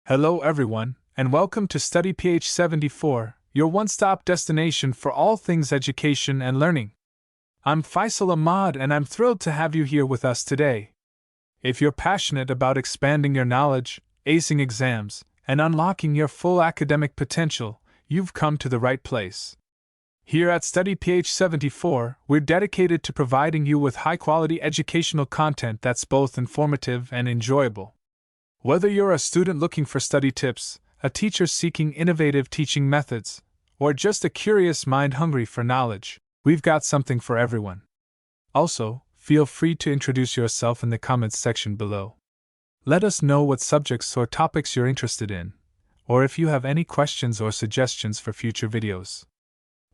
Hello everyone, and welcome to Study Ph 74, your one-stop destination for all things education and learning. I'm Faisal Ahmad and I'm thrilled to have you here with us today. If you're passionate about expanding your knowledge, acing exams, and unlocking your full academic potential, you've come to the right place. Here at Study Ph 74, we're dedicated to providing you with high-quality educational content that's both informative and enjoyable. Whether you're a student looking for study tips, a teacher seeking innovative teaching methods, or just a curious mind hungry for knowledge, we've got something for everyone. Also, feel free to introduce yourself in the comments section below. Let us know what subjects or topics you're interested in, or if you have any questions or suggestions for future videos.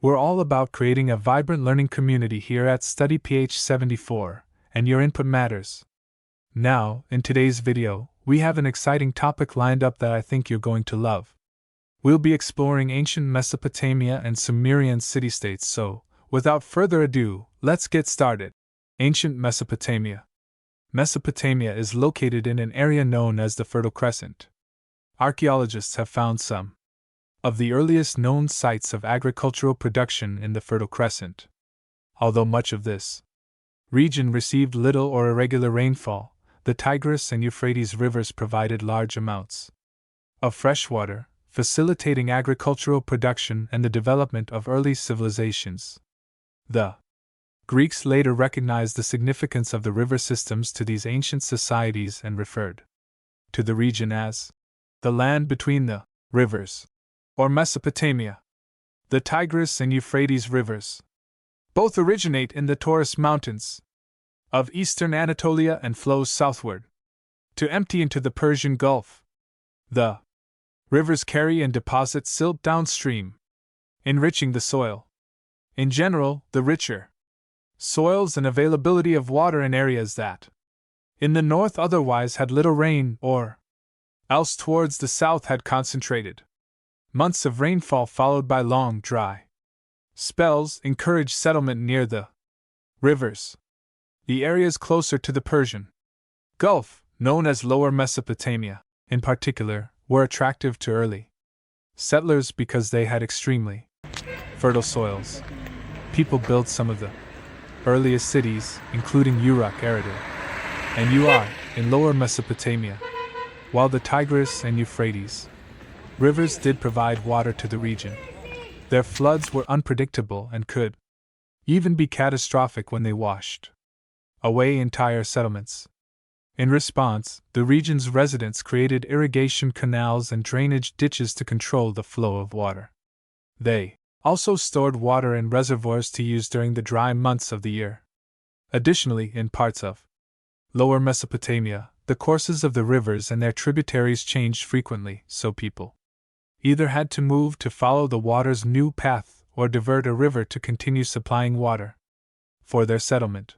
We're all about creating a vibrant learning community here at Study Ph 74, and your input matters. Now, in today's video, we have an exciting topic lined up that I think you're going to love. We'll be exploring ancient Mesopotamia and Sumerian city-states, so, without further ado, let's get started. Ancient Mesopotamia. Mesopotamia is located in an area known as the Fertile Crescent. Archaeologists have found some of the earliest known sites of agricultural production in the Fertile Crescent. Although much of this region received little or irregular rainfall, the Tigris and Euphrates rivers provided large amounts of fresh water, facilitating agricultural production and the development of early civilizations. The Greeks later recognized the significance of the river systems to these ancient societies and referred to the region as the land between the rivers, or Mesopotamia. The Tigris and Euphrates rivers both originate in the Taurus Mountains of eastern Anatolia and flows southward to empty into the Persian Gulf. The rivers carry and deposit silt downstream, enriching the soil. In general, the richer soils and availability of water in areas that in the north otherwise had little rain or else towards the south had concentrated months of rainfall followed by long, dry spells encouraged settlement near the rivers. The areas closer to the Persian Gulf, known as Lower Mesopotamia, in particular, were attractive to early settlers because they had extremely fertile soils. People built some of the earliest cities, including Uruk, and Ur, in Lower Mesopotamia, while the Tigris and Euphrates rivers did provide water to the region. Their floods were unpredictable and could even be catastrophic when they washed away entire settlements. In response, the region's residents created irrigation canals and drainage ditches to control the flow of water. They also stored water in reservoirs to use during the dry months of the year. Additionally, in parts of Lower Mesopotamia, the courses of the rivers and their tributaries changed frequently, so people either had to move to follow the water's new path or divert a river to continue supplying water for their settlement.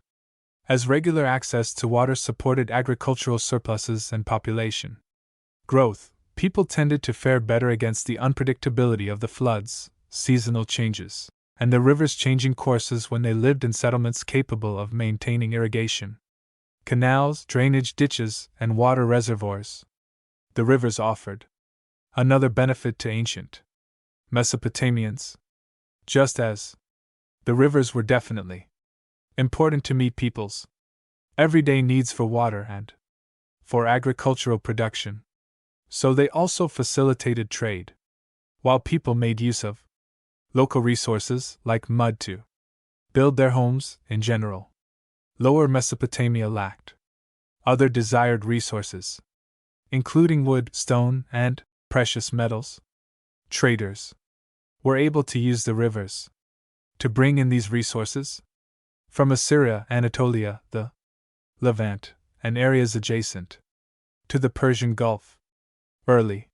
As regular access to water supported agricultural surpluses and population growth, people tended to fare better against the unpredictability of the floods, seasonal changes, and the rivers changing courses when they lived in settlements capable of maintaining irrigation canals, drainage ditches, and water reservoirs. The rivers offered another benefit to ancient Mesopotamians. Just as the rivers were definitely important to meet people's everyday needs for water and for agricultural production, so they also facilitated trade. While people made use of local resources, like mud, to build their homes, in general, Lower Mesopotamia lacked other desired resources, including wood, stone, and precious metals. Traders were able to use the rivers to bring in these resources from Assyria, Anatolia, the Levant, and areas adjacent to the Persian Gulf. Early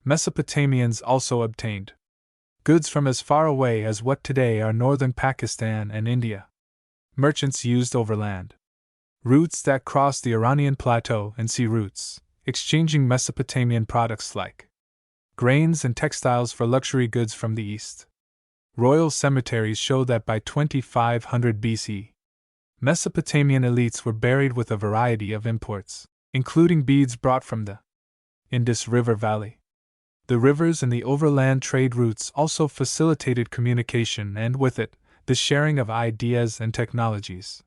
Mesopotamians also obtained goods from as far away as what today are northern Pakistan and India. Merchants used overland routes that crossed the Iranian plateau and sea routes, exchanging Mesopotamian products like grains and textiles for luxury goods from the east. Royal cemeteries show that by 2500 BC, Mesopotamian elites were buried with a variety of imports, including beads brought from the Indus River Valley. The rivers and the overland trade routes also facilitated communication and, with it, the sharing of ideas and technologies.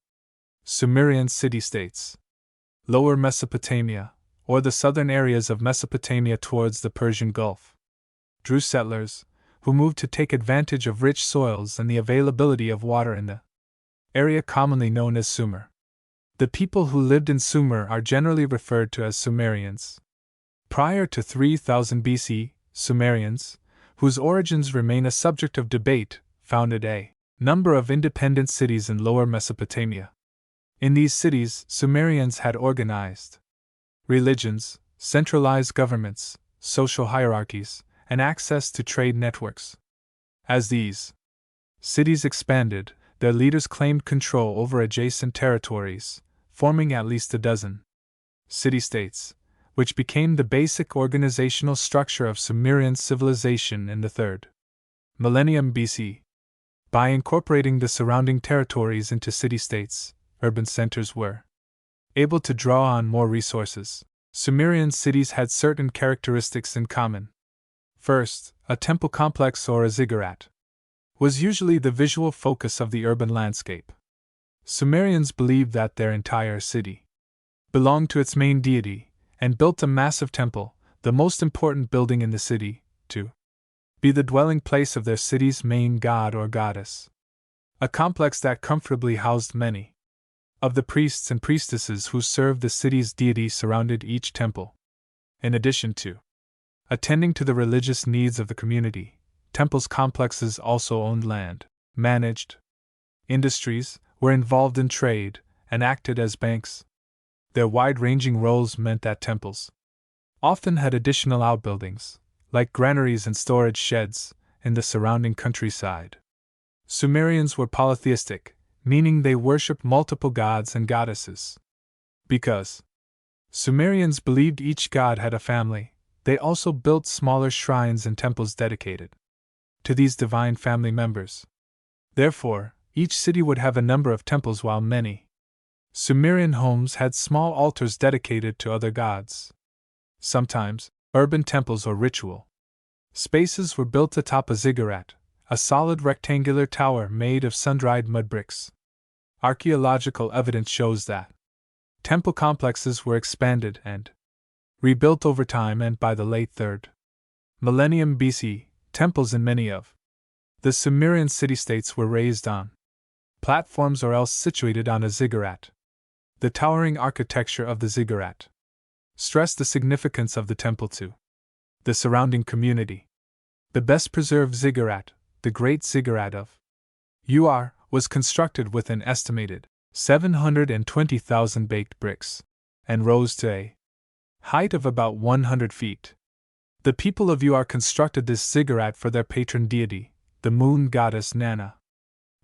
Sumerian city-states. Lower Mesopotamia, or the southern areas of Mesopotamia towards the Persian Gulf, drew settlers, who moved to take advantage of rich soils and the availability of water in the area commonly known as Sumer. The people who lived in Sumer are generally referred to as Sumerians. Prior to 3000 BC, Sumerians, whose origins remain a subject of debate, founded a number of independent cities in Lower Mesopotamia. In these cities, Sumerians had organized religions, centralized governments, social hierarchies, and access to trade networks. As these cities expanded, their leaders claimed control over adjacent territories, forming at least a dozen city-states, which became the basic organizational structure of Sumerian civilization in the 3rd millennium BC. By incorporating the surrounding territories into city-states, urban centers were able to draw on more resources. Sumerian cities had certain characteristics in common. First, a temple complex or a ziggurat was usually the visual focus of the urban landscape. Sumerians believed that their entire city belonged to its main deity, and built a massive temple, the most important building in the city, to be the dwelling place of their city's main god or goddess. A complex that comfortably housed many of the priests and priestesses who served the city's deity surrounded each temple. In addition to attending to the religious needs of the community, temples complexes also owned land, managed industries, were involved in trade, and acted as banks. Their wide-ranging roles meant that temples often had additional outbuildings, like granaries and storage sheds, in the surrounding countryside. Sumerians were polytheistic, meaning they worshipped multiple gods and goddesses. Because Sumerians believed each god had a family, they also built smaller shrines and temples dedicated to these divine family members. Therefore, each city would have a number of temples, while many Sumerian homes had small altars dedicated to other gods. Sometimes, urban temples or ritual spaces were built atop a ziggurat, a solid rectangular tower made of sun-dried mud bricks. Archaeological evidence shows that temple complexes were expanded and rebuilt over time, and by the late 3rd millennium BC, temples in many of the Sumerian city-states were raised on platforms or else situated on a ziggurat. The towering architecture of the ziggurat stressed the significance of the temple to the surrounding community. The best preserved ziggurat, the Great Ziggurat of Uruk, was constructed with an estimated 720,000 baked bricks, and rose to a height of about 100 feet. The people of Uruk constructed this ziggurat for their patron deity, the moon goddess Nana.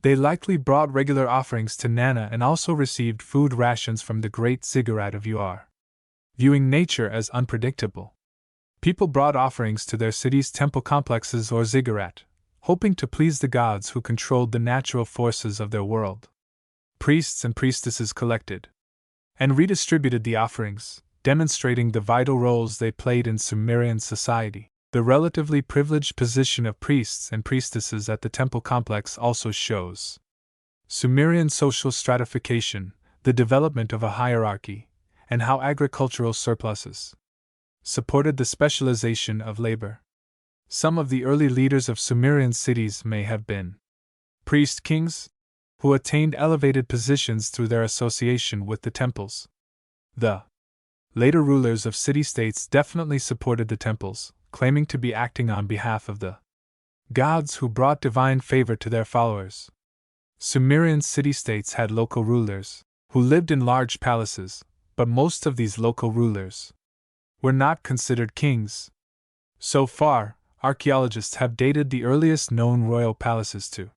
They likely brought regular offerings to Nana and also received food rations from the Great Ziggurat of Uruk. Viewing nature as unpredictable, people brought offerings to their city's temple complexes or ziggurat, hoping to please the gods who controlled the natural forces of their world. Priests and priestesses collected and redistributed the offerings, demonstrating the vital roles they played in Sumerian society. The relatively privileged position of priests and priestesses at the temple complex also shows Sumerian social stratification, the development of a hierarchy, and how agricultural surpluses supported the specialization of labor. Some of the early leaders of Sumerian cities may have been priest kings, who attained elevated positions through their association with the temples. The later rulers of city-states definitely supported the temples, claiming to be acting on behalf of the gods who brought divine favor to their followers. Sumerian city-states had local rulers, who lived in large palaces, but most of these local rulers were not considered kings. So far, archaeologists have dated the earliest known royal palaces to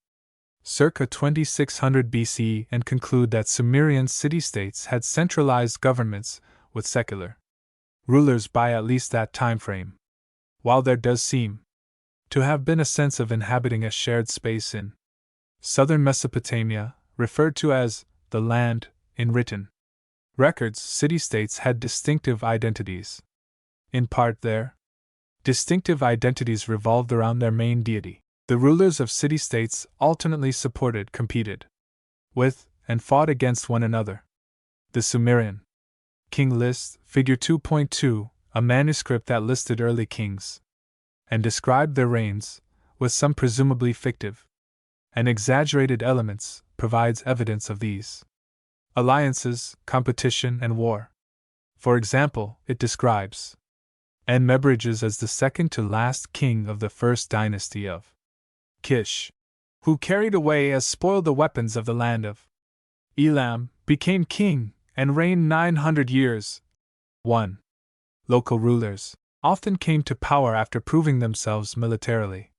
circa 2600 BC and conclude that Sumerian city-states had centralized governments with secular rulers by at least that time frame. While there does seem to have been a sense of inhabiting a shared space in southern Mesopotamia, referred to as the land in written records, city-states had distinctive identities. In part, their distinctive identities revolved around their main deity. The rulers of city-states alternately supported, competed with, and fought against one another. The Sumerian King List, Figure 2.2, a manuscript that listed early kings and described their reigns, with some presumably fictive and exaggerated elements, provides evidence of these alliances, competition, and war. For example, it describes Enmebriges as the second to last king of the first dynasty of Kish, who carried away as spoil the weapons of the land of Elam, became king, and reigned 900 years. 1. Local rulers often came to power after proving themselves militarily.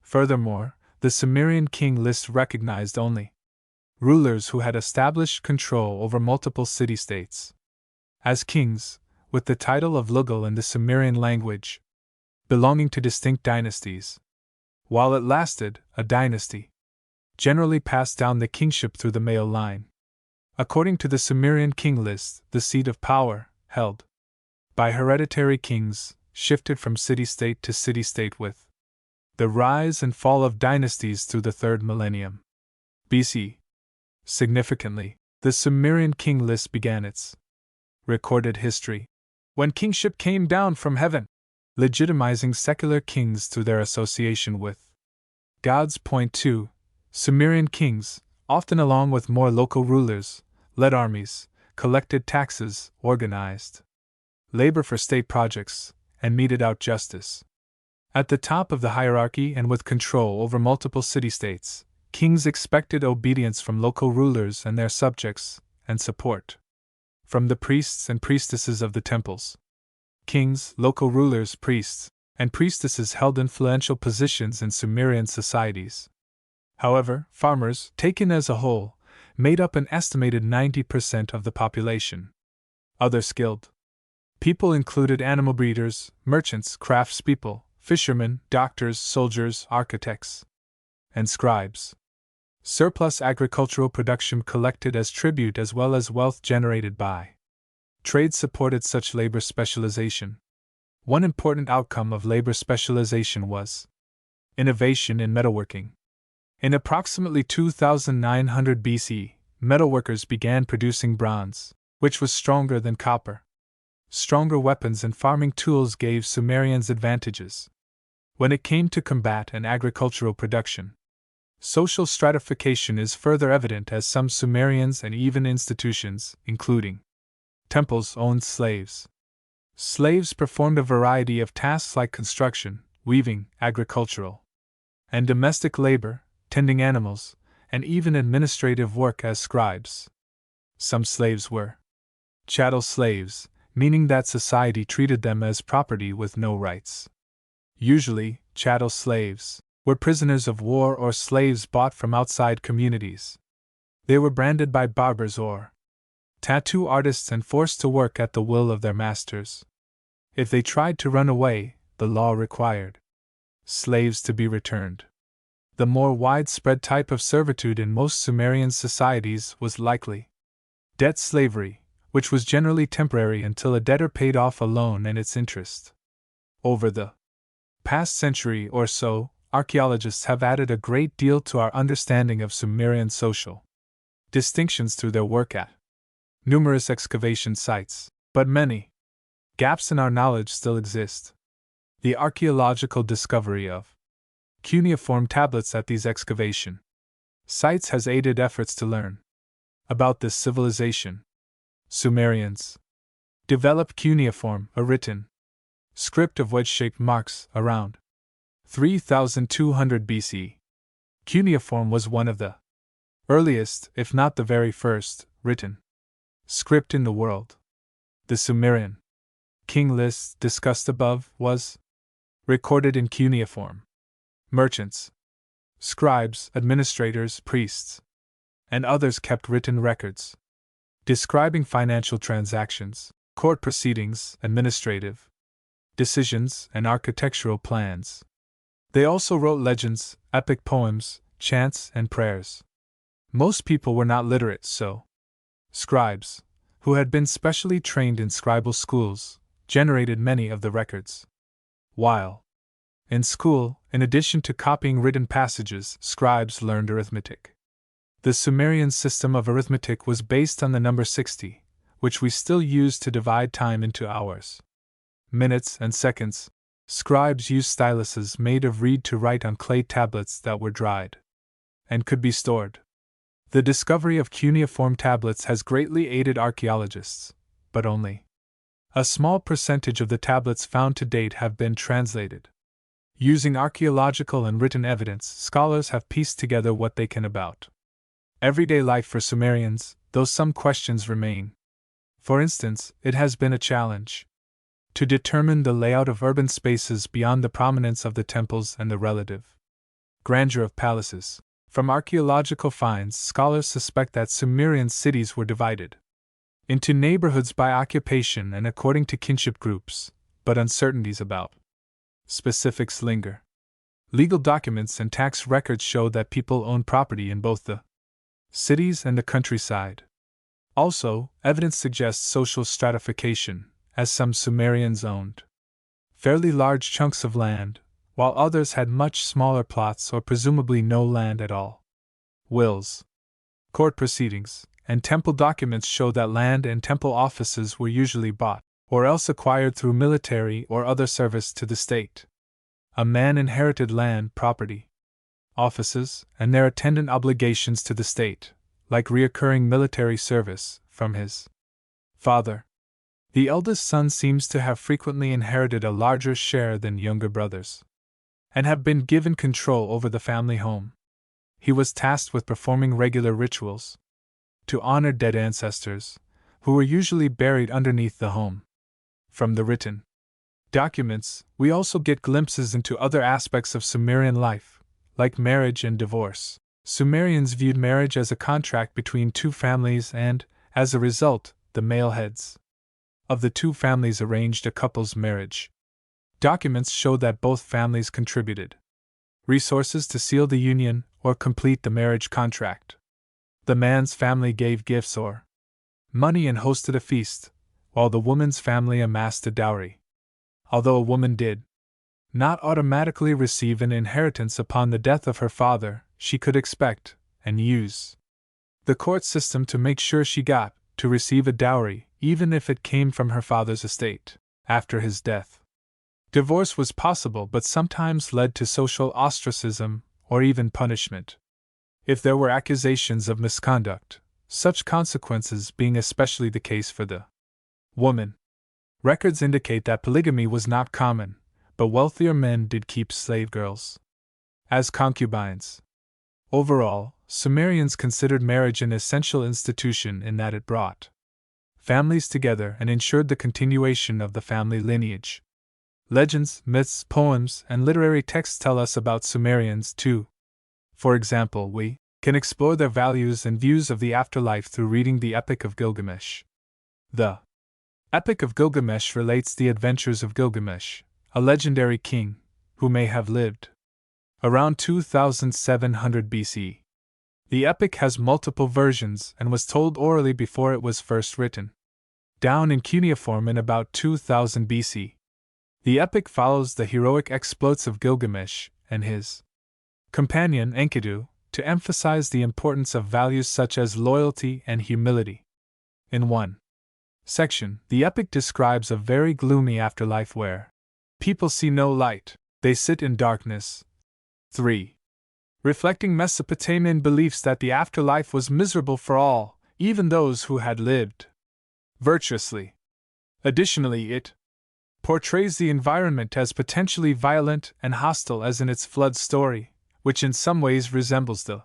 Furthermore, the Sumerian king list recognized only rulers who had established control over multiple city-states as kings, with the title of Lugal in the Sumerian language, belonging to distinct dynasties. While it lasted, a dynasty generally passed down the kingship through the male line. According to the Sumerian king list, the seat of power, held by hereditary kings, shifted from city-state to city-state with the rise and fall of dynasties through the 3rd millennium BC. Significantly, the Sumerian king list began its recorded history when kingship came down from heaven, legitimizing secular kings through their association with gods. Point 2. Sumerian kings, often along with more local rulers, led armies, collected taxes, organized labor for state projects, and meted out justice. At the top of the hierarchy and with control over multiple city-states, kings expected obedience from local rulers and their subjects, and support from the priests and priestesses of the temples. Kings, local rulers, priests, and priestesses held influential positions in Sumerian societies. However, farmers, taken as a whole, made up an estimated 90% of the population. Other skilled people included animal breeders, merchants, craftspeople, fishermen, doctors, soldiers, architects, and scribes. Surplus agricultural production collected as tribute as well as wealth generated by trade supported such labor specialization. One important outcome of labor specialization was innovation in metalworking. In approximately 2900 BC, metalworkers began producing bronze, which was stronger than copper. Stronger weapons and farming tools gave Sumerians advantages when it came to combat and agricultural production. Social stratification is further evident as some Sumerians and even institutions, including temples, owned slaves. Slaves performed a variety of tasks like construction, weaving, agricultural and domestic labor, tending animals, and even administrative work as scribes. Some slaves were chattel slaves, meaning that society treated them as property with no rights. Usually, chattel slaves were prisoners of war or slaves bought from outside communities. They were branded by barbers or tattoo artists and forced to work at the will of their masters. If they tried to run away, the law required slaves to be returned. The more widespread type of servitude in most Sumerian societies was likely debt slavery, which was generally temporary until a debtor paid off a loan and its interest. Over the past century or so, archaeologists have added a great deal to our understanding of Sumerian social distinctions through their work at numerous excavation sites, but many gaps in our knowledge still exist. The archaeological discovery of cuneiform tablets at these excavation sites has aided efforts to learn about this civilization. Sumerians developed cuneiform, a written script of wedge-shaped marks, around 3200 BC. Cuneiform was one of the earliest, if not the very first, written script in the world. The Sumerian king list discussed above was recorded in cuneiform. Merchants, scribes, administrators, priests, and others kept written records describing financial transactions, court proceedings, administrative decisions, and architectural plans. They also wrote legends, epic poems, chants, and prayers. Most people were not literate, so scribes, who had been specially trained in scribal schools, generated many of the records. While in school, in addition to copying written passages, scribes learned arithmetic. The Sumerian system of arithmetic was based on the number 60, which we still use to divide time into hours, minutes, and seconds. Scribes used styluses made of reed to write on clay tablets that were dried and could be stored. The discovery of cuneiform tablets has greatly aided archaeologists, but only a small percentage of the tablets found to date have been translated. Using archaeological and written evidence, scholars have pieced together what they can about everyday life for Sumerians, though some questions remain. For instance, it has been a challenge to determine the layout of urban spaces beyond the prominence of the temples and the relative grandeur of palaces. From archaeological finds, scholars suspect that Sumerian cities were divided into neighborhoods by occupation and according to kinship groups, but uncertainties about specifics linger. Legal documents and tax records show that people owned property in both the cities and the countryside. Also, evidence suggests social stratification, as some Sumerians owned fairly large chunks of land, while others had much smaller plots or presumably no land at all. Wills, court proceedings, and temple documents show that land and temple offices were usually bought, or else acquired through military or other service to the state. A man inherited land, property, offices, and their attendant obligations to the state, like recurring military service, from his father. The eldest son seems to have frequently inherited a larger share than younger brothers, and have been given control over the family home. He was tasked with performing regular rituals to honor dead ancestors, who were usually buried underneath the home. From the written documents, we also get glimpses into other aspects of Sumerian life, like marriage and divorce. Sumerians viewed marriage as a contract between two families and, as a result, the male heads of the two families arranged a couple's marriage. Documents show that both families contributed resources to seal the union or complete the marriage contract. The man's family gave gifts or money and hosted a feast, while the woman's family amassed a dowry. Although a woman did not automatically receive an inheritance upon the death of her father, she could expect and use the court system to make sure she got to receive a dowry, even if it came from her father's estate, after his death. Divorce was possible but sometimes led to social ostracism or even punishment if there were accusations of misconduct, such consequences being especially the case for the woman. Records indicate that polygamy was not common, but wealthier men did keep slave girls as concubines. Overall, Sumerians considered marriage an essential institution in that it brought families together and ensured the continuation of the family lineage. Legends, myths, poems, and literary texts tell us about Sumerians too. For example, we can explore their values and views of the afterlife through reading the Epic of Gilgamesh. The Epic of Gilgamesh relates the adventures of Gilgamesh, a legendary king, who may have lived around 2700 BC. The epic has multiple versions and was told orally before it was first written down in cuneiform in about 2000 BC. The epic follows the heroic exploits of Gilgamesh and his companion Enkidu to emphasize the importance of values such as loyalty and humility. In one section, the epic describes a very gloomy afterlife where people see no light, they sit in darkness. 3. Reflecting Mesopotamian beliefs that the afterlife was miserable for all, even those who had lived virtuously. Additionally, it portrays the environment as potentially violent and hostile, as in its flood story, which in some ways resembles the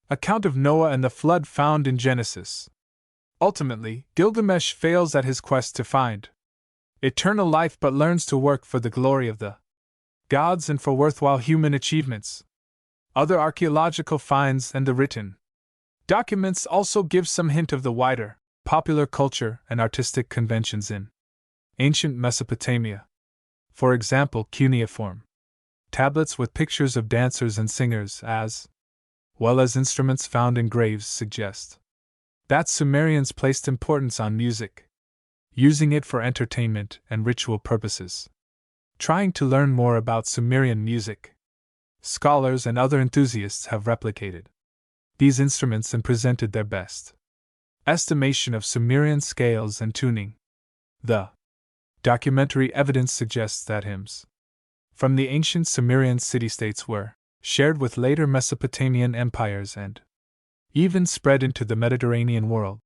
account of Noah and the flood found in Genesis. Ultimately, Gilgamesh fails at his quest to find eternal life but learns to work for the glory of the gods and for worthwhile human achievements. Other archaeological finds and the written documents also give some hint of the wider popular culture and artistic conventions in ancient Mesopotamia. For example, cuneiform tablets with pictures of dancers and singers, as well as instruments found in graves, suggest that Sumerians placed importance on music. using it for entertainment and ritual purposes. Trying to learn more about Sumerian music, scholars and other enthusiasts have replicated these instruments and presented their best estimation of Sumerian scales and tuning. The documentary evidence suggests that hymns from the ancient Sumerian city-states were shared with later Mesopotamian empires and even spread into the Mediterranean world.